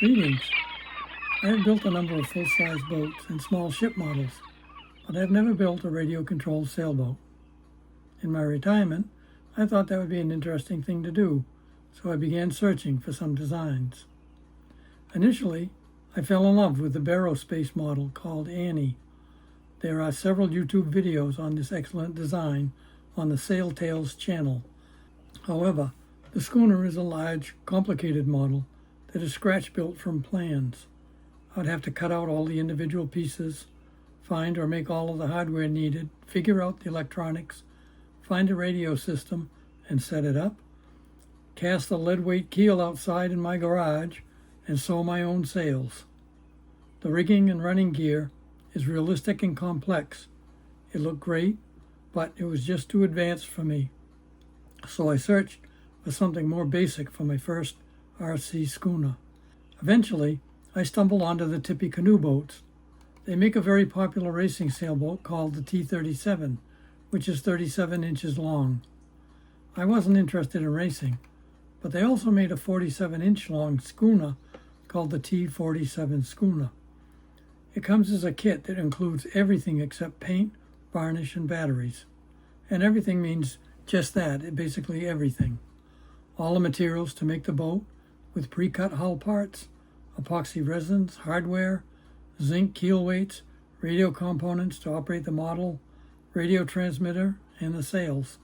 Greetings. I have built a number of full-size boats and small ship models, but I have never built a radio-controlled sailboat. In my retirement, I thought that would be an interesting thing to do, so I began searching for some designs. Initially, I fell in love with the aerospace model called Annie. There are several YouTube videos on this excellent design on the Sail Tales channel. However, the Schooner is a large, complicated model that is scratch-built from plans. I'd have to cut out all the individual pieces, find or make all of the hardware needed, figure out the electronics, find a radio system and set it up, cast a lead-weight keel outside in my garage, and sew my own sails. The rigging and running gear is realistic and complex. It looked great, but it was just too advanced for me. So I searched for something more basic for my first RC schooner. Eventually, I stumbled onto the Tippecanoe boats. They make a very popular racing sailboat called the T47, which is 37 inches long. I wasn't interested in racing, but they also made a 47-inch long schooner called the T47 Schooner. It comes as a kit that includes everything except paint, varnish, and batteries. And everything means just that, basically everything. All the materials to make the boat with pre-cut hull parts, epoxy resins, hardware, zinc keel weights, radio components to operate the model, radio transmitter, and the sails.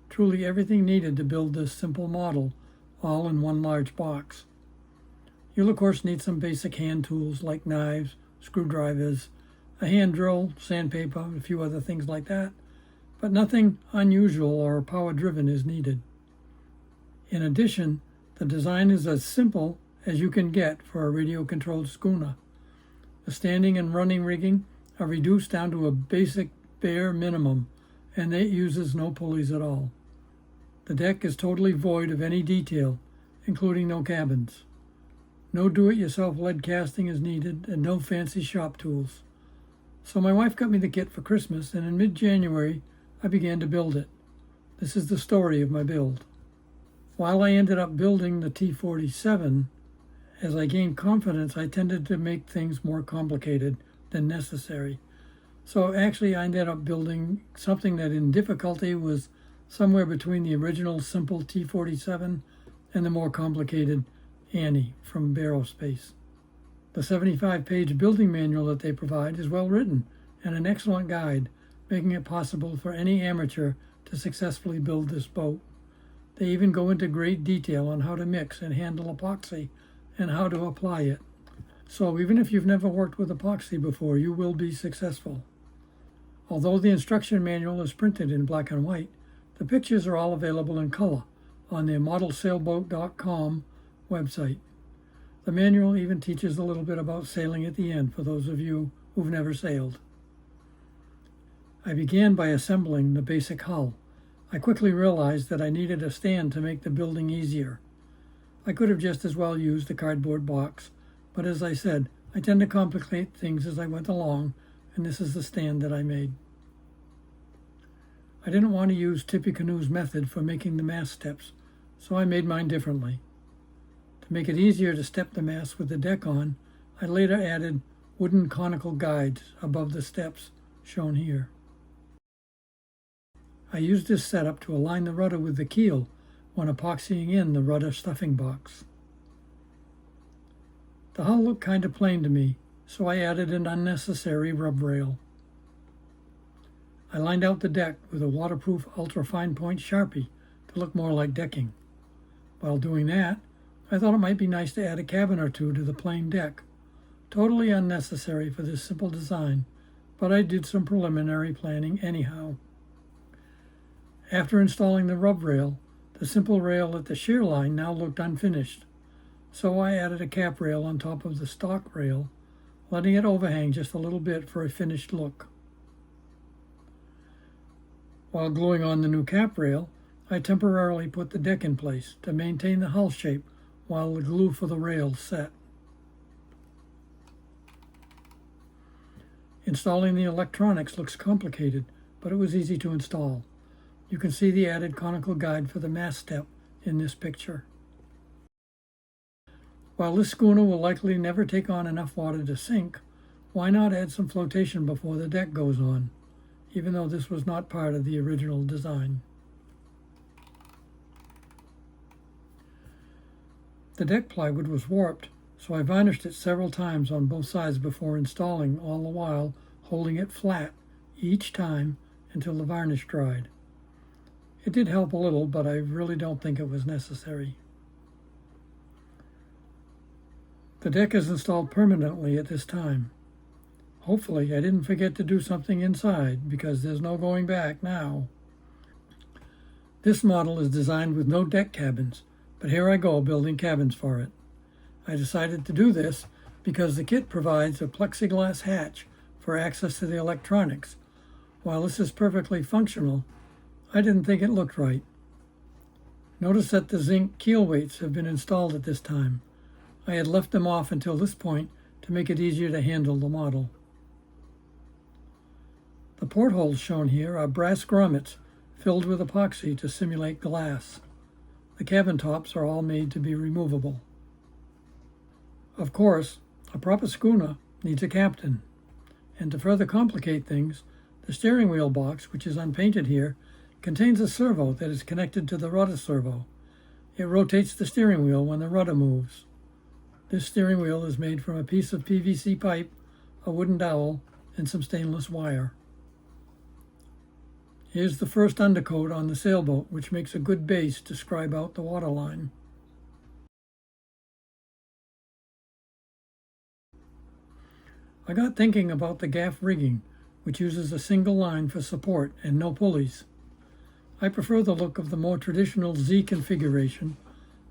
Truly everything needed to build this simple model, all in one large box. You'll of course need some basic hand tools like knives, screwdrivers, a hand drill, sandpaper, a few other things like that, but nothing unusual or power-driven is needed. In addition, the design is as simple as you can get for a radio-controlled schooner. The standing and running rigging are reduced down to a basic bare minimum, and it uses no pulleys at all. The deck is totally void of any detail, including no cabins. No do-it-yourself lead casting is needed, and no fancy shop tools. So my wife got me the kit for Christmas, and in mid-January, I began to build it. This is the story of my build. While I ended up building the T47, as I gained confidence, I tended to make things more complicated than necessary. So actually, I ended up building something that in difficulty was somewhere between the original simple T47 and the more complicated Annie from Aerospace. The 75-page building manual that they provide is well written and an excellent guide, making it possible for any amateur to successfully build this boat. They even go into great detail on how to mix and handle epoxy and how to apply it. So even if you've never worked with epoxy before, you will be successful. Although the instruction manual is printed in black and white, the pictures are all available in color on their modelsailboat.com website. The manual even teaches a little bit about sailing at the end for those of you who've never sailed. I began by assembling the basic hull. I quickly realized that I needed a stand to make the building easier. I could have just as well used a cardboard box, but as I said, I tend to complicate things as I went along, and this is the stand that I made. I didn't want to use Tippecanoe's method for making the mast steps, so I made mine differently. To make it easier to step the mast with the deck on, I later added wooden conical guides above the steps, shown here. I used this setup to align the rudder with the keel when epoxying in the rudder stuffing box. The hull looked kind of plain to me, so I added an unnecessary rub rail. I lined out the deck with a waterproof ultra-fine point Sharpie to look more like decking. While doing that, I thought it might be nice to add a cabin or two to the plain deck. Totally unnecessary for this simple design, but I did some preliminary planning anyhow. After installing the rub rail, the simple rail at the shear line now looked unfinished, so I added a cap rail on top of the stock rail, letting it overhang just a little bit for a finished look. While gluing on the new cap rail, I temporarily put the deck in place to maintain the hull shape while the glue for the rail set. Installing the electronics looks complicated, but it was easy to install. You can see the added conical guide for the mast step in this picture. While this schooner will likely never take on enough water to sink, why not add some flotation before the deck goes on, even though this was not part of the original design. The deck plywood was warped, so I varnished it several times on both sides before installing, all the while holding it flat each time until the varnish dried. It did help a little, but I really don't think it was necessary. The deck is installed permanently at this time. Hopefully I didn't forget to do something inside, because there's no going back now. This model is designed with no deck cabins, but here I go building cabins for it. I decided to do this because the kit provides a plexiglass hatch for access to the electronics. While this is perfectly functional, I didn't think it looked right. Notice that the zinc keel weights have been installed at this time. I had left them off until this point to make it easier to handle the model. The portholes shown here are brass grommets filled with epoxy to simulate glass. The cabin tops are all made to be removable. Of course, a proper schooner needs a captain. And to further complicate things, the steering wheel box, which is unpainted here, contains a servo that is connected to the rudder servo. It rotates the steering wheel when the rudder moves. This steering wheel is made from a piece of PVC pipe, a wooden dowel, and some stainless wire. Here's the first undercoat on the sailboat, which makes a good base to scribe out the waterline. I got thinking about the gaff rigging, which uses a single line for support and no pulleys. I prefer the look of the more traditional Z configuration,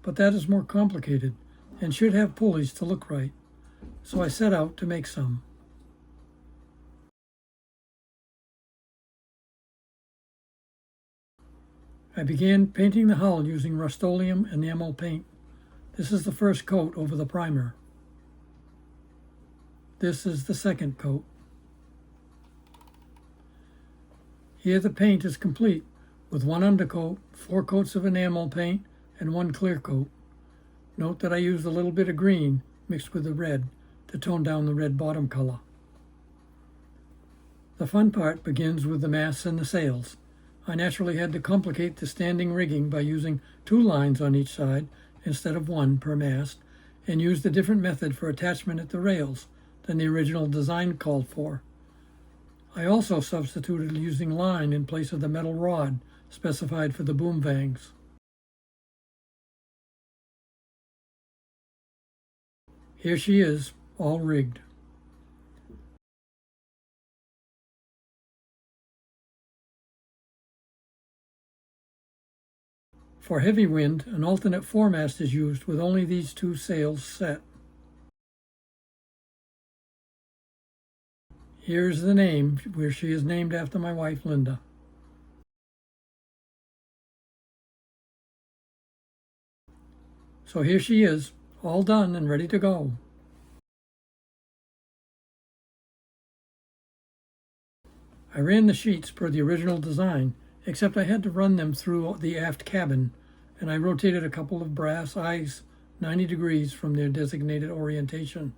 but that is more complicated and should have pulleys to look right, so I set out to make some. I began painting the hull using Rust-Oleum enamel paint. This is the first coat over the primer. This is the second coat. Here the paint is complete with one undercoat, 4 coats of enamel paint, and 1 clear coat. Note that I used a little bit of green mixed with the red to tone down the red bottom color. The fun part begins with the masts and the sails. I naturally had to complicate the standing rigging by using 2 lines on each side instead of 1 per mast, and used a different method for attachment at the rails than the original design called for. I also substituted using line in place of the metal rod specified for the boom vangs. Here she is, all rigged. For heavy wind, an alternate foremast is used with only these 2 sails set. Here's the name, where she is named after my wife, Linda. So here she is, all done and ready to go. I ran the sheets per the original design, except I had to run them through the aft cabin, and I rotated a couple of brass eyes 90 degrees from their designated orientation.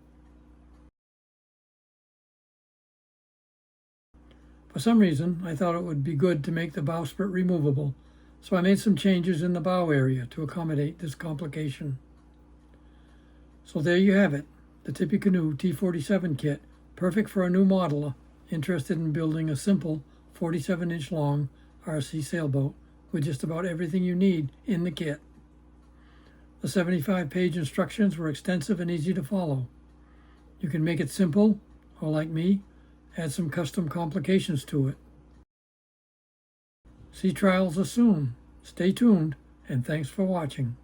For some reason, I thought it would be good to make the bowsprit removable, so I made some changes in the bow area to accommodate this complication. So there you have it, the Tippecanoe T47 kit, perfect for a new modeler interested in building a simple 47-inch long RC sailboat with just about everything you need in the kit. The 75-page instructions were extensive and easy to follow. You can make it simple, or like me, add some custom complications to it. Sea trials are soon. Stay tuned, and thanks for watching.